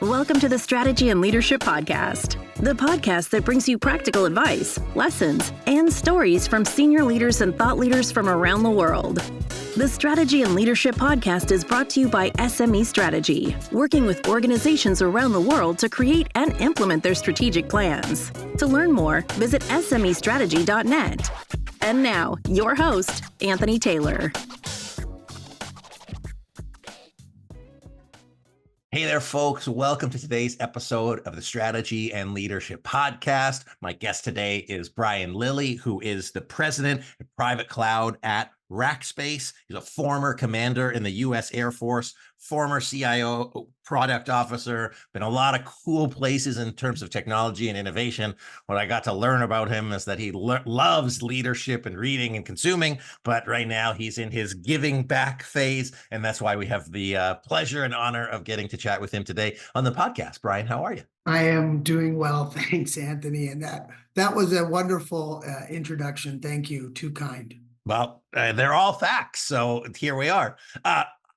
Welcome to the Strategy and Leadership Podcast, the podcast that brings you practical advice, lessons, and stories from senior leaders and thought leaders from around the world. The Strategy and Leadership Podcast is brought to you by SME Strategy, working with organizations around the world to create and implement their strategic plans. To learn more, visit SMEstrategy.net. And now, your host, Anthony Taylor. Hey there, folks. Welcome to today's episode of the Strategy and Leadership Podcast. My guest today is Brian Lillie, who is the president of private cloud at Rackspace. He's a former commander in the U.S. Air Force, former CIO, product officer, been a lot of cool places in terms of technology and innovation. What I got to learn about him is that he loves leadership and reading and consuming, but right now he's in his giving back phase, and that's why we have the pleasure and honor of getting to chat with him today on the podcast. Brian, how are you? I am doing well, thanks, Anthony, and that was a wonderful introduction. Thank you, too kind. Well, they're all facts, so here we are.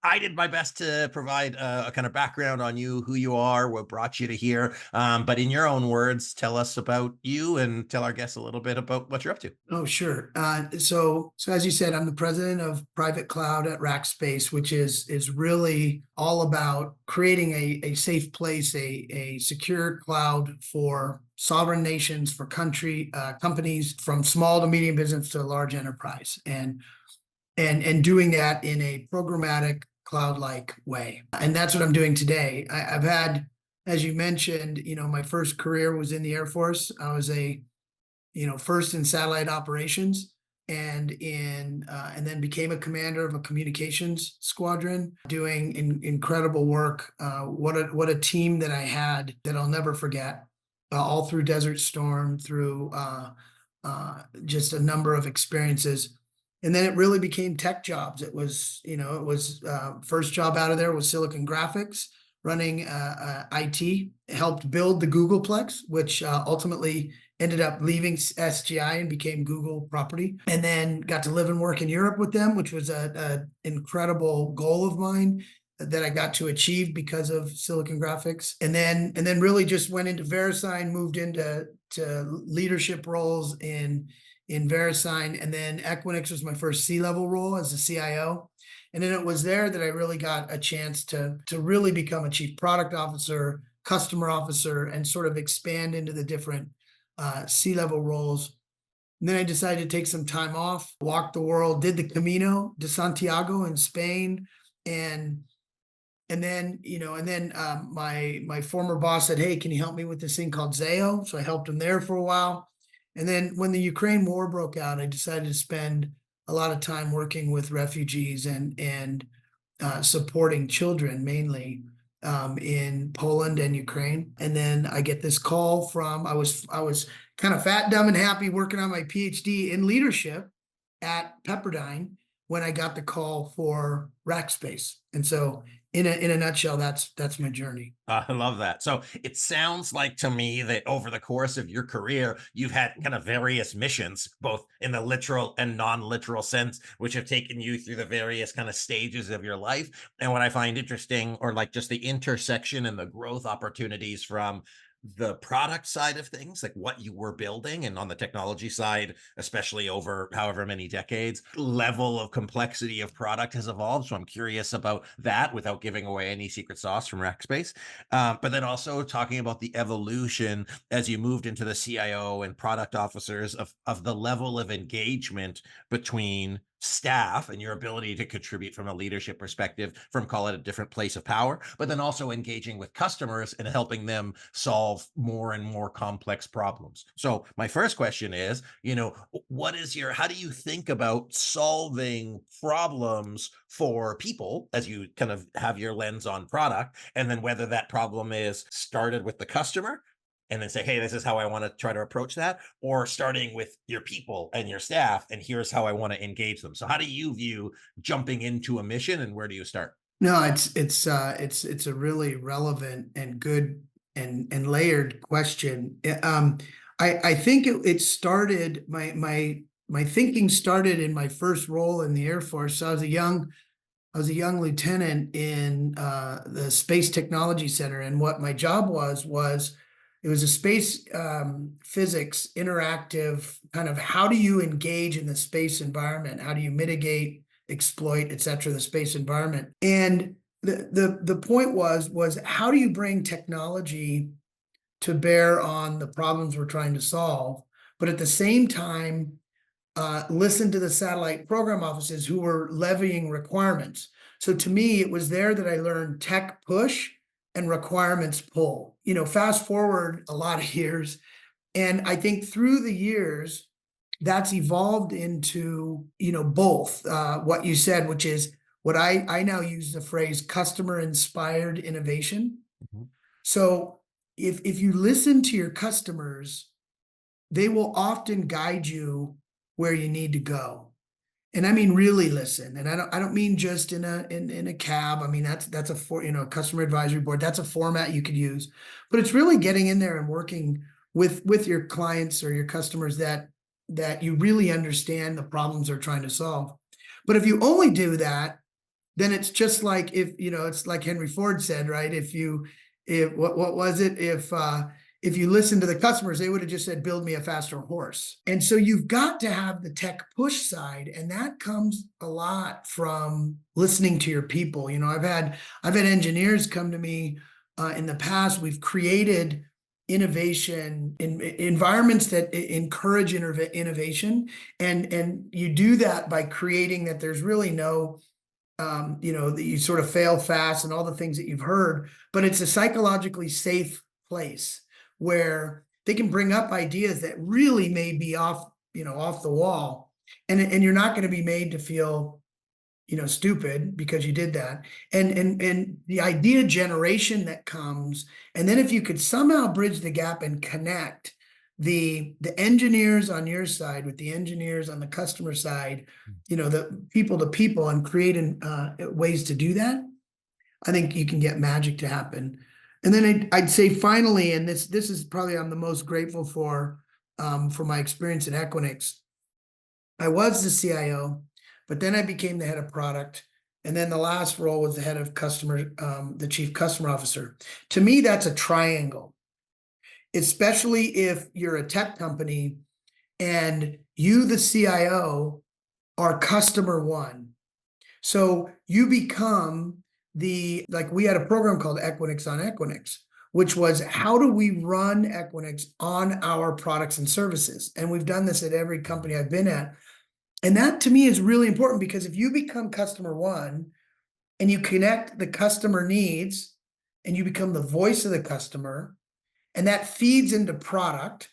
I did my best to provide a kind of background on you, who you are, what brought you to here. But in your own words, tell us about you and tell our guests a little bit about what you're up to. Oh, sure. So as you said, I'm the president of private cloud at Rackspace, which is really all about creating a safe place, a secure cloud for sovereign nations, for companies, from small to medium business to large enterprise, and doing that in a programmatic cloud-like way. And that's what I'm doing today. I've had, as you mentioned, my first career was in the Air Force. I was first in satellite operations and then became a commander of a communications squadron, doing incredible work. What a team that I had that I'll never forget, all through Desert Storm, through just a number of experiences. And then it really became tech jobs. It was first job out of there was Silicon Graphics, running IT, helped build the Googleplex, which ultimately ended up leaving SGI and became Google property. And then got to live and work in Europe with them, which was an incredible goal of mine that I got to achieve because of Silicon Graphics. And then really just went into VeriSign, moved into leadership roles in VeriSign, and then Equinix was my first C-level role as a CIO. And then it was there that I really got a chance to really become a chief product officer, customer officer, and sort of expand into the different C-level roles. And then I decided to take some time off, walk the world, did the Camino de Santiago in Spain, and then my former boss said, "Hey, can you help me with this thing called Zayo?" So I helped him there for a while. And then when the Ukraine war broke out, I decided to spend a lot of time working with refugees and supporting children, mainly in Poland and Ukraine. And then I get this call from, I was kind of fat, dumb, and happy working on my PhD in leadership at Pepperdine when I got the call for Rackspace. And so in a nutshell, that's my journey. I love that. So it sounds like to me that over the course of your career, you've had kind of various missions, both in the literal and non-literal sense, which have taken you through the various kind of stages of your life. And what I find interesting, or like just the intersection and the growth opportunities from the product side of things, like what you were building, and on the technology side, especially over however many decades, level of complexity of product has evolved. So I'm curious about that without giving away any secret sauce from Rackspace. But then also talking about the evolution as you moved into the CIO and product officers of the level of engagement between staff and your ability to contribute from a leadership perspective, from, call it, a different place of power, but then also engaging with customers and helping them solve more and more complex problems. So my first question is, how do you think about solving problems for people as you kind of have your lens on product, and then whether that problem is started with the customer and then say, hey, this is how I want to try to approach that, or starting with your people and your staff, and here's how I want to engage them. So how do you view jumping into a mission, and where do you start? No, it's a really relevant and good and layered question. I think it started, my thinking started in my first role in the Air Force. So I was a young I was a young lieutenant in the Space Technology Center, and what my job was it was a space physics interactive kind of how do you engage in the space environment? How do you mitigate, exploit, et cetera, the space environment? And the point was how do you bring technology to bear on the problems we're trying to solve, but at the same time listen to the satellite program offices who were levying requirements. So to me, it was there that I learned tech push and requirements pull. Fast forward a lot of years, and I think through the years, that's evolved into both what you said, which is what I now use the phrase customer inspired innovation. Mhm. So if you listen to your customers, they will often guide you where you need to go. And I mean really listen. And I don't mean just in a cab. I mean that's a customer advisory board. That's a format you could use. But it's really getting in there and working with your clients or your customers that you really understand the problems they're trying to solve. But if you only do that, then it's just like it's like Henry Ford said, right? If what was it? If you listen to the customers, they would have just said, build me a faster horse. And so you've got to have the tech push side. And that comes a lot from listening to your people. I've had engineers come to me in the past. We've created innovation in environments that encourage innovation. And you do that by creating that there's really no that you sort of fail fast and all the things that you've heard, but it's a psychologically safe place where they can bring up ideas that really may be off the wall, and you're not going to be made to feel stupid because you did that, and the idea generation that comes, and then if you could somehow bridge the gap and connect the engineers on your side with the engineers on the customer side, the people to people, and create ways to do that, I think you can get magic to happen. And then I'd say finally, and this is probably I'm the most grateful for my experience at Equinix. I was the CIO, but then I became the head of product. And then the last role was the head of customer, the chief customer officer. To me, that's a triangle, especially if you're a tech company and you, the CIO, are customer one. So you become like we had a program called Equinix on Equinix, which was how do we run Equinix on our products and services? And we've done this at every company I've been at. And that to me is really important because if you become customer one and you connect the customer needs and you become the voice of the customer, and that feeds into product,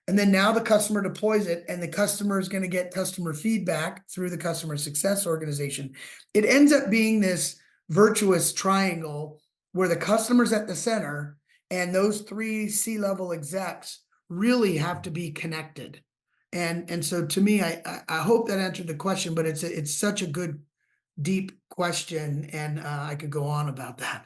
and then now the customer deploys it and the customer is going to get customer feedback through the customer success organization. It ends up being this virtuous triangle where the customer's at the center and those three C-level execs really have to be connected. And so to me, I hope that answered the question, but it's such a good, deep question, and I could go on about that.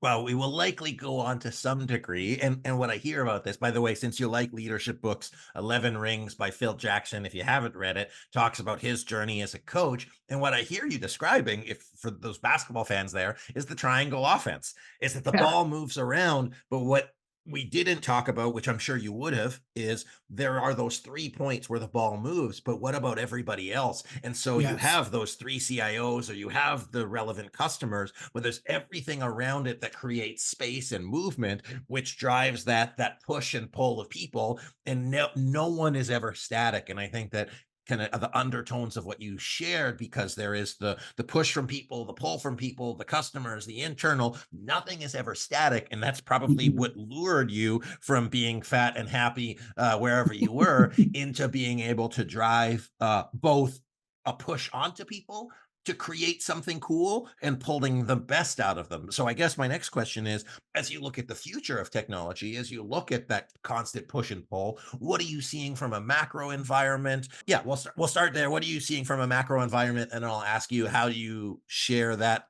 Well, we will likely go on to some degree. And what I hear about this, by the way, since you like leadership books, 11 Rings by Phil Jackson, if you haven't read it, talks about his journey as a coach. And what I hear you describing, if for those basketball fans there, is the triangle offense, is that the ball moves around. But what we didn't talk about, which I'm sure you would have, is there are those 3 points where the ball moves, but what about everybody else? And so you have those 3 CIOs, or you have the relevant customers, but there's everything around it that creates space and movement, which drives that push and pull of people. And no one is ever static. And I think that kind of the undertones of what you shared, because there is the push from people, the pull from people, the customers, the internal, nothing is ever static. And that's probably what lured you from being fat and happy wherever you were into being able to drive both a push onto people to create something cool and pulling the best out of them. So I guess my next question is, as you look at the future of technology, as you look at that constant push and pull, what are you seeing from a macro environment? Yeah, we'll start there. What are you seeing from a macro environment? And I'll ask you, how do you share that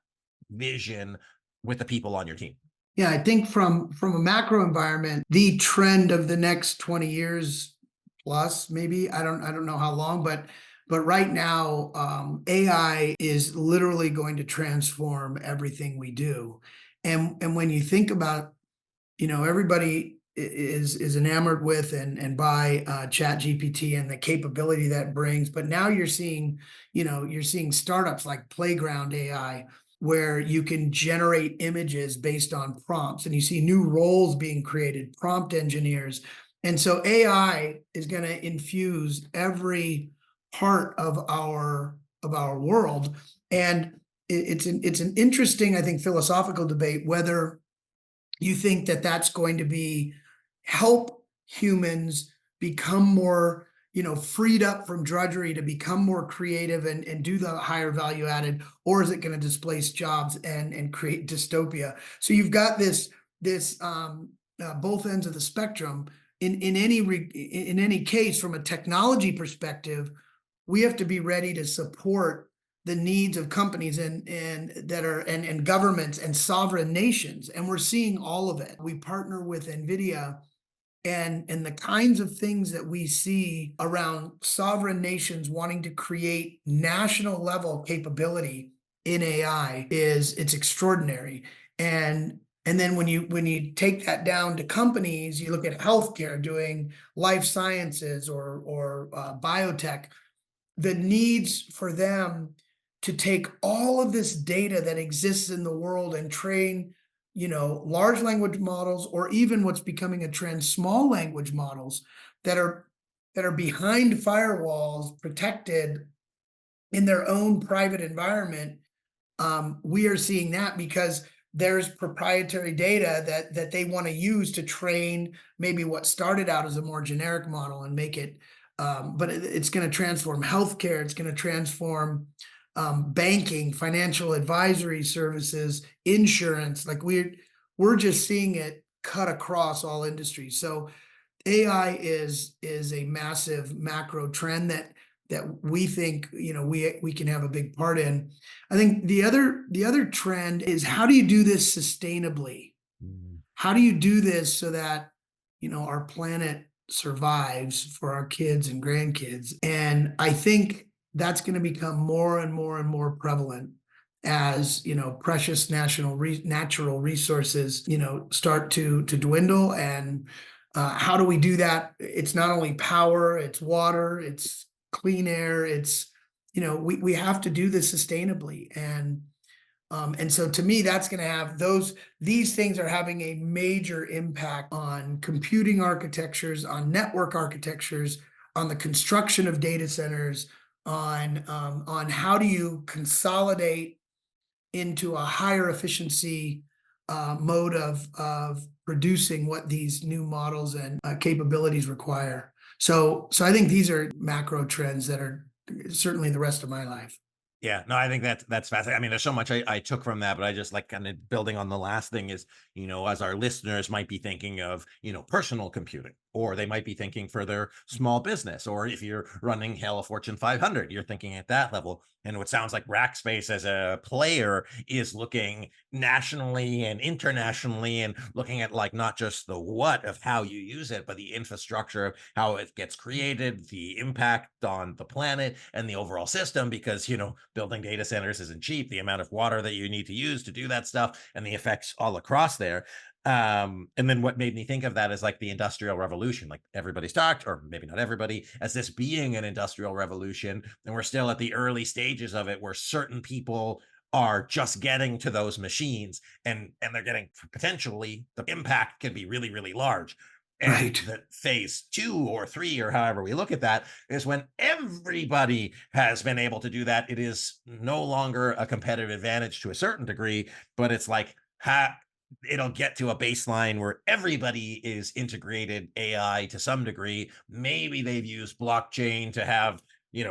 vision with the people on your team? Yeah, I think from a macro environment, the trend of the next 20 years plus, maybe, I don't know how long, but But right now, AI is literally going to transform everything we do. And when you think about, everybody is enamored with and by Chat GPT and the capability that brings. But now you're seeing startups like Playground AI, where you can generate images based on prompts, and you see new roles being created, prompt engineers. And so AI is going to infuse every part of our world. And it's an interesting, I think, philosophical debate whether you think that that's going to be help humans become more, freed up from drudgery to become more creative and do the higher value added, or is it going to displace jobs and create dystopia? So you've got this both ends of the spectrum. In any case, from a technology perspective, we have to be ready to support the needs of companies and governments and sovereign nations. And we're seeing all of it. We partner with NVIDIA, and the kinds of things that we see around sovereign nations wanting to create national level capability in AI it's extraordinary. And then when you take that down to companies, you look at healthcare doing life sciences or biotech, the needs for them to take all of this data that exists in the world and train, large language models, or even what's becoming a trend, small language models that are behind firewalls, protected in their own private environment. We are seeing that because there's proprietary data that they want to use to train maybe what started out as a more generic model and make it. But it's going to transform healthcare. It's going to transform banking, financial advisory services, insurance. Like we're just seeing it cut across all industries. So AI is a massive macro trend that we think, we can have a big part in. I think the other trend is, how do you do this sustainably? Mm. How do you do this so that, our planet survives for our kids and grandkids? And I think that's going to become more and more and more prevalent as, precious natural resources, start to dwindle. And how do we do that? It's not only power, it's water, it's clean air. It's, we have to do this sustainably. And so to me, that's going to have these things are having a major impact on computing architectures, on network architectures, on the construction of data centers, on how do you consolidate into a higher efficiency mode of producing what these new models and capabilities require. So I think these are macro trends that are certainly the rest of my life. Yeah, no, I think that's fascinating. I mean, there's so much I took from that, but I just like kind of building on the last thing is, as our listeners might be thinking of, personal computing, or they might be thinking for their small business, or if you're running Hell Fortune 500, you're thinking at that level. And what sounds like Rackspace as a player is looking nationally and internationally and looking at like not just the what of how you use it, but the infrastructure of how it gets created, the impact on the planet and the overall system, because, building data centers isn't cheap, the amount of water that you need to use to do that stuff and the effects all across there. And then what made me think of that is like the Industrial Revolution, like everybody's talked, or maybe not everybody, as this being an industrial revolution. And we're still at the early stages of it, where certain people are just getting to those machines, and they're getting, potentially the impact can be really, really large. And Right. the phase 2 or 3, or however we look at that, is when everybody has been able to do that. It is no longer a competitive advantage to a certain degree, but it's like, it'll get to a baseline where everybody is integrated AI to some degree. Maybe they've used blockchain to have,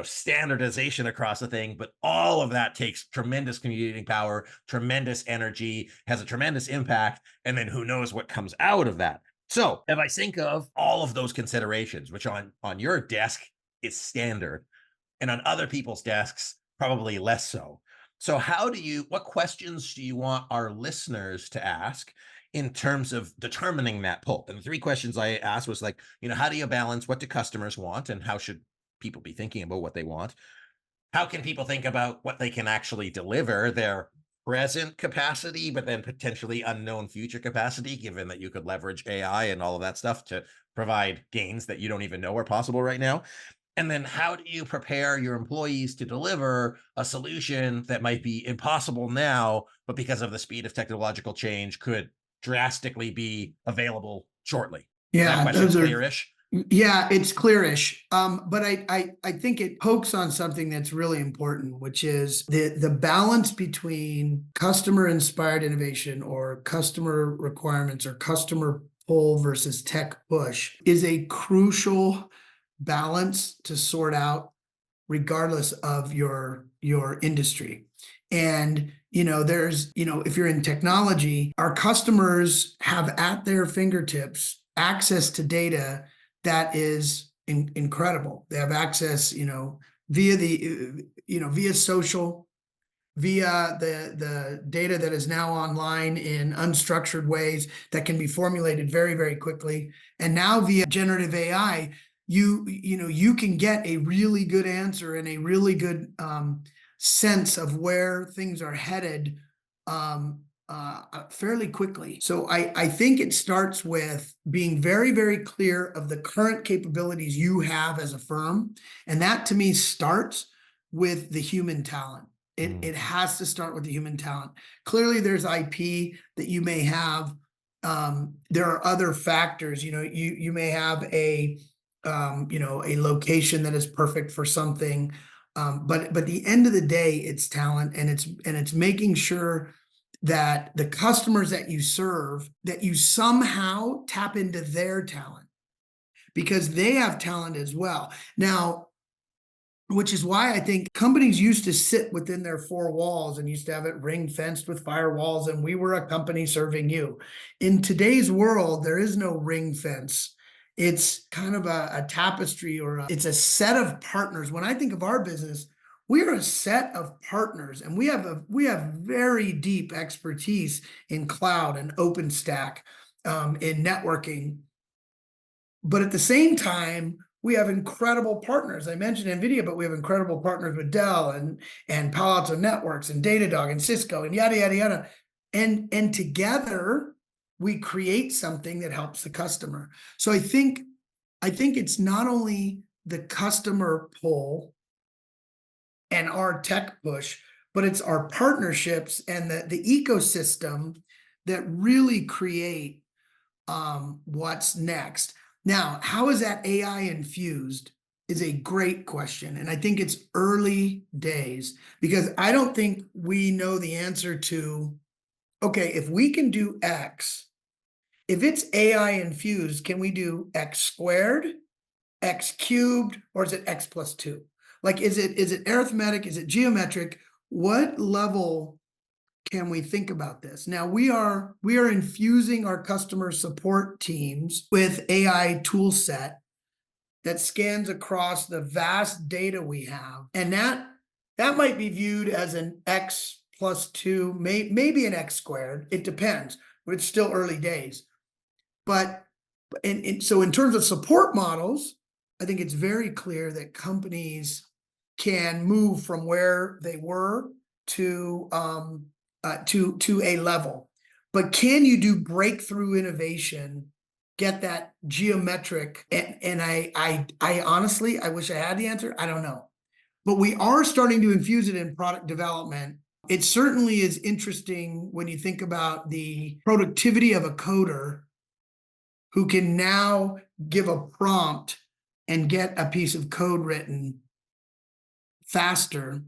standardization across the thing, but all of that takes tremendous computing power, tremendous energy, has a tremendous impact. And then who knows what comes out of that. So if I think of all of those considerations, which on your desk is standard, and on other people's desks, probably less so. So what questions do you want our listeners to ask in terms of determining that pull? And the 3 questions I asked was like, how do you balance what do customers want, and how should people be thinking about what they want? How can people think about what they can actually deliver, their present capacity, but then potentially unknown future capacity, given that you could leverage AI and all of that stuff to provide gains that you don't even know are possible right now? And then how do you prepare your employees to deliver a solution that might be impossible now, but because of the speed of technological change could drastically be available shortly? Is that Yeah, question those are clearish? yeah, it's clearish. But I think it pokes on something that's really important, which is the balance between customer inspired innovation or customer requirements or customer pull versus tech push is a crucial balance to sort out regardless of your industry. And there's if you're in technology, our customers have at their fingertips access to data that is incredible. They have access via via social, via the data that is now online in unstructured ways that can be formulated very, very quickly. And now via generative AI, you can get a really good answer and a really good sense of where things are headed fairly quickly. So I think it starts with being very, very clear of the current capabilities you have as a firm. And that to me starts with the human talent. It has to start with the human talent. Clearly, there's IP that you may have. There are other factors. You may have a location that is perfect for something. But at the end of the day, it's talent, and it's making sure that the customers that you serve, that you somehow tap into their talent because they have talent as well. Now, which is why I think companies used to sit within their four walls and used to have it ring fenced with firewalls, and we were a company serving you. In today's world, there is no ring fence. It's kind of a tapestry, or it's a set of partners. When I think of our business, we're a set of partners, and we have very deep expertise in cloud and OpenStack, in networking. But at the same time, we have incredible partners. I mentioned NVIDIA, but we have incredible partners with Dell and Palo Alto Networks and Datadog and Cisco and yada, yada, yada. And together, we create something that helps the customer. So I think it's not only the customer pull and our tech push, but it's our partnerships and the ecosystem that really create what's next. Now, how is that AI infused is a great question. And I think it's early days because I don't think we know the answer to, okay, if we can do X, if it's AI infused, can we do X squared, X cubed, or is it X plus 2? Like, is it arithmetic? Is it geometric? What level can we think about this? Now we are infusing our customer support teams with AI tool set that scans across the vast data we have. And that might be viewed as an X plus 2, maybe an X squared. It depends, but it's still early days. But so in terms of support models, I think it's very clear that companies can move from where they were to a level. But can you do breakthrough innovation, get that geometric? And I honestly, I wish I had the answer. I don't know. But we are starting to infuse it in product development. It certainly is interesting when you think about the productivity of a coder who can now give a prompt and get a piece of code written faster.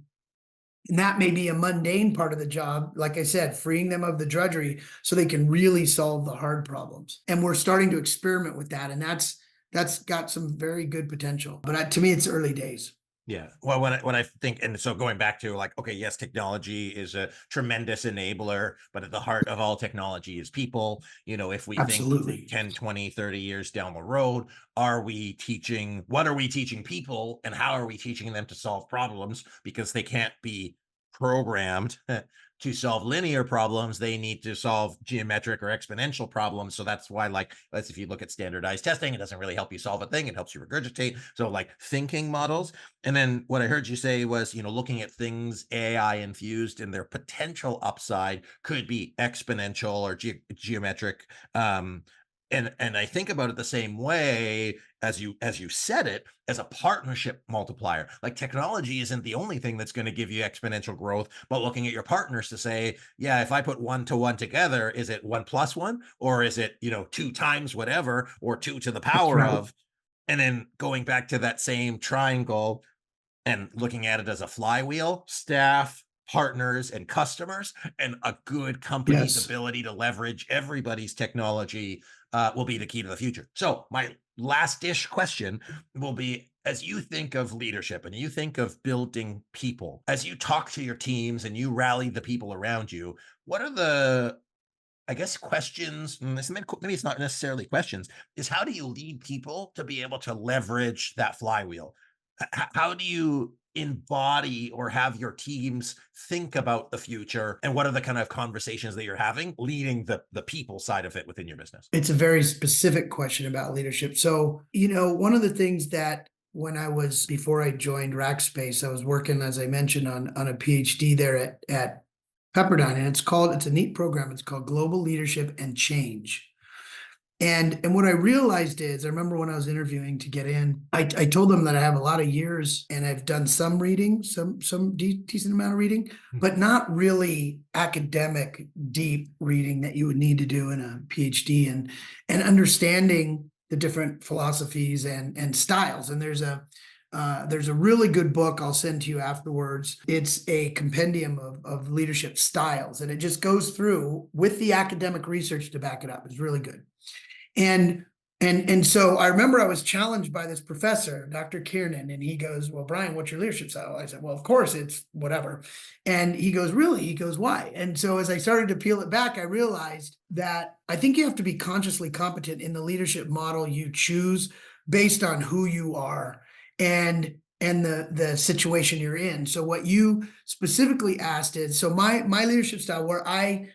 And that may be a mundane part of the job, like I said, freeing them of the drudgery so they can really solve the hard problems. And we're starting to experiment with that. And that's got some very good potential. But to me, it's early days. Yeah. Well, when I think, and so going back to like, okay, yes, technology is a tremendous enabler, but at the heart of all technology is people. If we Absolutely. think 10, 20, 30 years down the road, what are we teaching people, and how are we teaching them to solve problems? Because they can't be programmed to solve linear problems, they need to solve geometric or exponential problems. So that's why, like, that's if you look at standardized testing, it doesn't really help you solve a thing. It helps you regurgitate. So like thinking models. And then what I heard you say was, looking at things AI infused and their potential upside could be exponential or geometric. And I think about it the same way as you said it, as a partnership multiplier. Like, technology isn't the only thing that's going to give you exponential growth, but looking at your partners to say, yeah, if I put 1 to 1 together, is it 1 plus 1, or is it 2 times whatever, or 2 to the That's power right. of? And then going back to that same triangle and looking at it as a flywheel: staff, partners, and customers, and a good company's Yes. ability to leverage everybody's technology will be the key to the future. So my last-ish question will be, as you think of leadership and you think of building people, as you talk to your teams and you rally the people around you, what are the, I guess, questions? Maybe it's not necessarily questions. Is how do you lead people to be able to leverage that flywheel? How do you embody or have your teams think about the future, and what are the kind of conversations that you're having leading the people side of it within your business? It's a very specific question about leadership. So, one of the things that before I joined Rackspace, I was working, as I mentioned, on a PhD there at Pepperdine, and it's a neat program. It's called Global Leadership and Change. And what I realized is, I remember when I was interviewing to get in, I told them that I have a lot of years and I've done some reading, some decent amount of reading, but not really academic deep reading that you would need to do in a PhD, and understanding the different philosophies and styles. And there's a really good book I'll send to you afterwards. It's a compendium of leadership styles, and it just goes through with the academic research to back it up. It's really good. And so I remember I was challenged by this professor, Dr. Kiernan, and he goes, "Well, Brian, what's your leadership style?" I said, "Well, of course, it's whatever." And he goes, "Really?" He goes, "Why?" And so as I started to peel it back, I realized that I think you have to be consciously competent in the leadership model you choose based on who you are and the situation you're in. So what you specifically asked is, so my leadership style, where I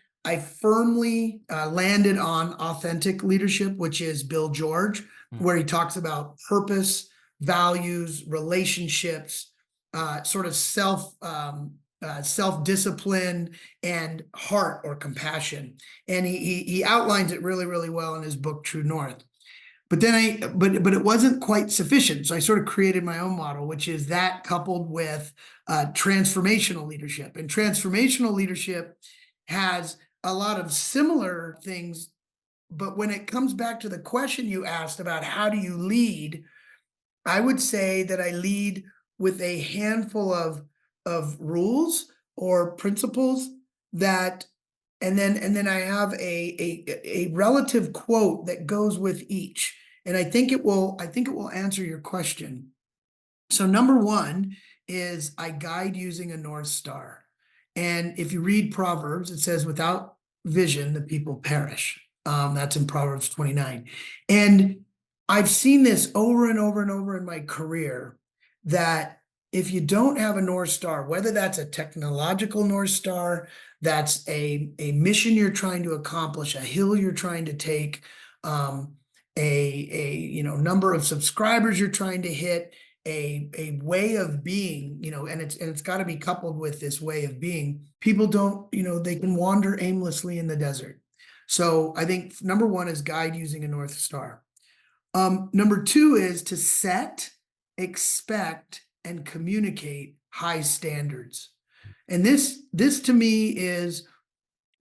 firmly landed on authentic leadership, which is Bill George, where he talks about purpose, values, relationships, sort of self-discipline, and heart or compassion. And he outlines it really, really well in his book, True North. But then but it wasn't quite sufficient. So I sort of created my own model, which is that coupled with transformational leadership. And transformational leadership has a lot of similar things, but when it comes back to the question you asked about how do you lead, I would say that I lead with a handful of rules or principles that, and then I have a relative quote that goes with each. And I think it will answer your question. So number one is I guide using a North Star. And if you read Proverbs, it says, without vision, the people perish. That's in Proverbs 29. And I've seen this over and over and over in my career, that if you don't have a North Star, whether that's a technological North Star, that's a mission you're trying to accomplish, a hill you're trying to take, a number of subscribers you're trying to hit, a way of being, and it's got to be coupled with this way of being. People don't, they can wander aimlessly in the desert. So I think number one is guide using a North Star. Number two is to set, expect, and communicate high standards. And this to me is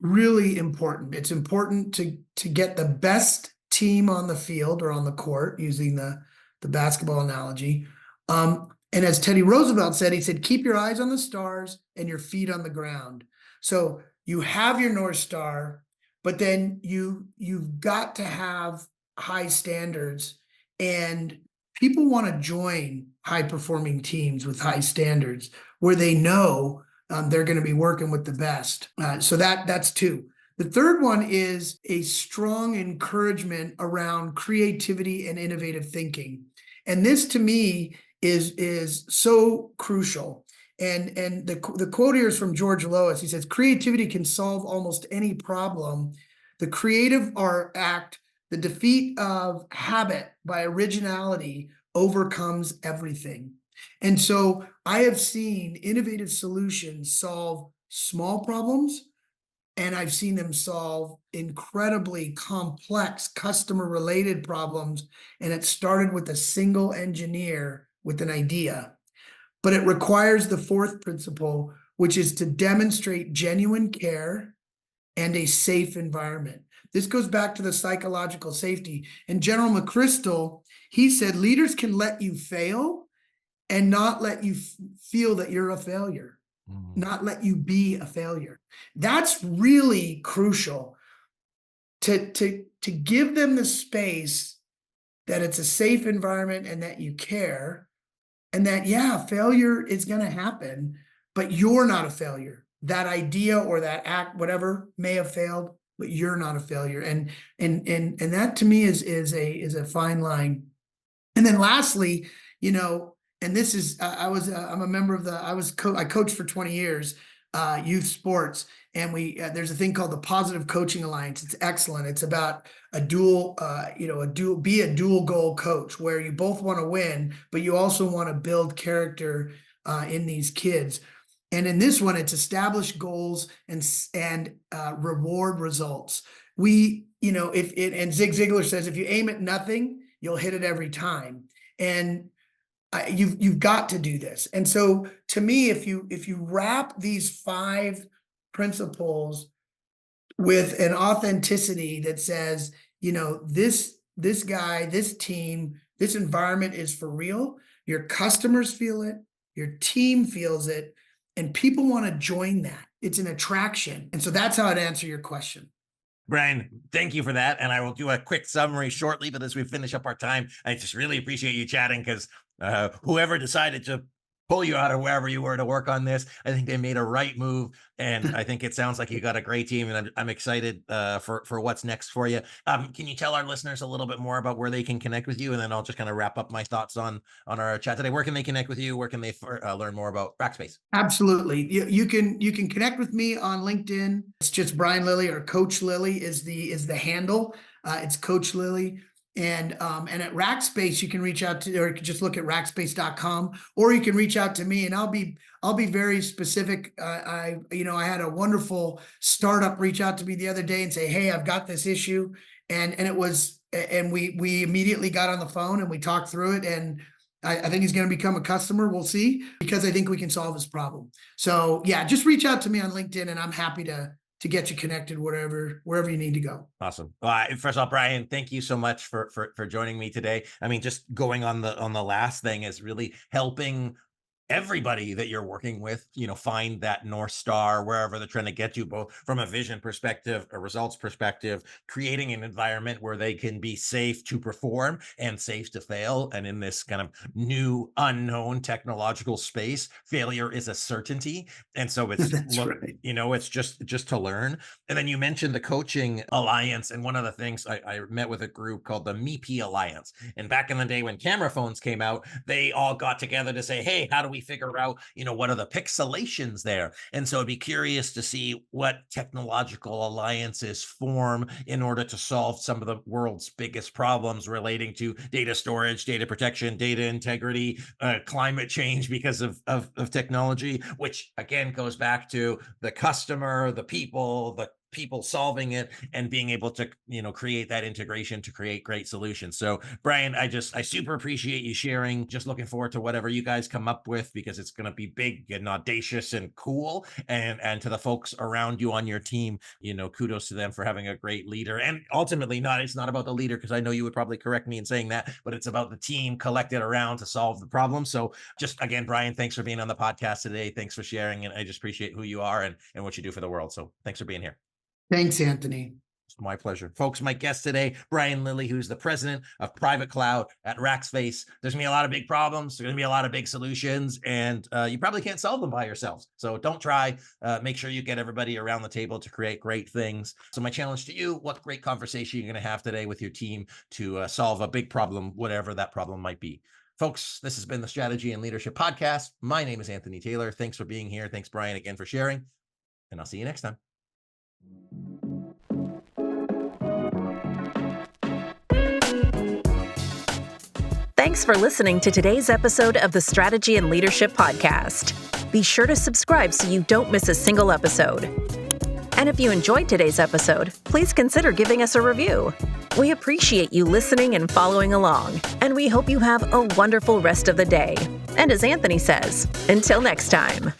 really important. It's important to get the best team on the field or on the court, using the basketball analogy. And as Teddy Roosevelt said, he said, keep your eyes on the stars and your feet on the ground. So you have your North Star, but then you've got to have high standards, and people want to join high performing teams with high standards where they know they're going to be working with the best. So that's two. The third one is a strong encouragement around creativity and innovative thinking. And this to me is so crucial. And the quote here is from George Lois. He says, "Creativity can solve almost any problem. The creative are act, the defeat of habit by originality overcomes everything." And so I have seen innovative solutions solve small problems, and I've seen them solve incredibly complex customer related problems. And it started with a single engineer with an idea. But it requires the fourth principle, which is to demonstrate genuine care and a safe environment. This goes back to the psychological safety. And General McChrystal, he said, leaders can let you fail and not let you feel that you're a failure, not let you be a failure. That's really crucial to give them the space that it's a safe environment and that you care, and that, yeah, failure is going to happen, but you're not a failure. That idea or that act, whatever, may have failed, but you're not a failure. And that to me is a fine line. And then lastly, and this is I'm a member of I coached for 20 years, youth sports, and there's a thing called the Positive Coaching Alliance. It's excellent. It's about a dual goal coach, where you both want to win, but you also want to build character in these kids. And in this one, it's establish goals and reward results. And Zig Ziglar says, if you aim at nothing, you'll hit it every time. And you've got to do this. And so to me, if you wrap these 5 principles with an authenticity that says, this guy, this team, this environment is for real, your customers feel it, your team feels it, and people want to join that. It's an attraction. And so that's how I'd answer your question. Brian, thank you for that. And I will do a quick summary shortly, but as we finish up our time, I just really appreciate you chatting, because whoever decided to pull you out of wherever you were to work on this, I think they made a right move. And I think it sounds like you got a great team, and I'm excited for what's next for you. Can you tell our listeners a little bit more about where they can connect with you? And then I'll just kind of wrap up my thoughts on our chat today. Where can they connect with you? Where can they learn more about Rackspace? Absolutely. You can connect with me on LinkedIn. It's just Brian Lillie, or Coach Lillie is the handle. It's Coach Lillie. And at Rackspace, you can reach out to, or you can just look at rackspace.com, or you can reach out to me, and I'll be very specific. I had a wonderful startup reach out to me the other day and say, hey, I've got this issue. And we immediately got on the phone and we talked through it. And I think he's going to become a customer. We'll see, because I think we can solve his problem. So yeah, just reach out to me on LinkedIn, and I'm happy to get you connected wherever you need to go. Awesome. Well, first of all, Brian, thank you so much for joining me today. I mean, just going on the last thing is really helping everybody that you're working with, find that North Star wherever they're trying to get you, both from a vision perspective, a results perspective, creating an environment where they can be safe to perform and safe to fail. And in this kind of new unknown technological space, failure is a certainty. And so it's, right. It's just to learn. And then you mentioned the coaching alliance. And one of the things I met with a group called the MEP Alliance. And back in the day when camera phones came out, they all got together to say, hey, how do we figure out, what are the pixelations there? And so I'd be curious to see what technological alliances form in order to solve some of the world's biggest problems relating to data storage, data protection, data integrity, climate change because of technology, which again goes back to the customer, the people solving it, and being able to, create that integration to create great solutions. So Brian, I super appreciate you sharing. Just looking forward to whatever you guys come up with, because it's going to be big and audacious and cool. And to the folks around you on your team, kudos to them for having a great leader. And ultimately it's not about the leader, because I know you would probably correct me in saying that, but it's about the team collected around to solve the problem. So just again, Brian, thanks for being on the podcast today. Thanks for sharing. And I just appreciate who you are and what you do for the world. So thanks for being here. Thanks, Anthony. It's my pleasure. Folks, my guest today, Brian Lillie, who's the president of private cloud at Rackspace. There's going to be a lot of big problems. There's going to be a lot of big solutions, and you probably can't solve them by yourselves. So don't try. Make sure you get everybody around the table to create great things. So my challenge to you, what great conversation you're going to have today with your team to solve a big problem, whatever that problem might be. Folks, this has been the Strategy and Leadership Podcast. My name is Anthony Taylor. Thanks for being here. Thanks, Brian, again for sharing. And I'll see you next time. Thanks for listening to today's episode of the Strategy and Leadership Podcast. Be sure to subscribe so you don't miss a single episode. And if you enjoyed today's episode, please consider giving us a review. We appreciate you listening and following along, and we hope you have a wonderful rest of the day. And as Anthony says, until next time.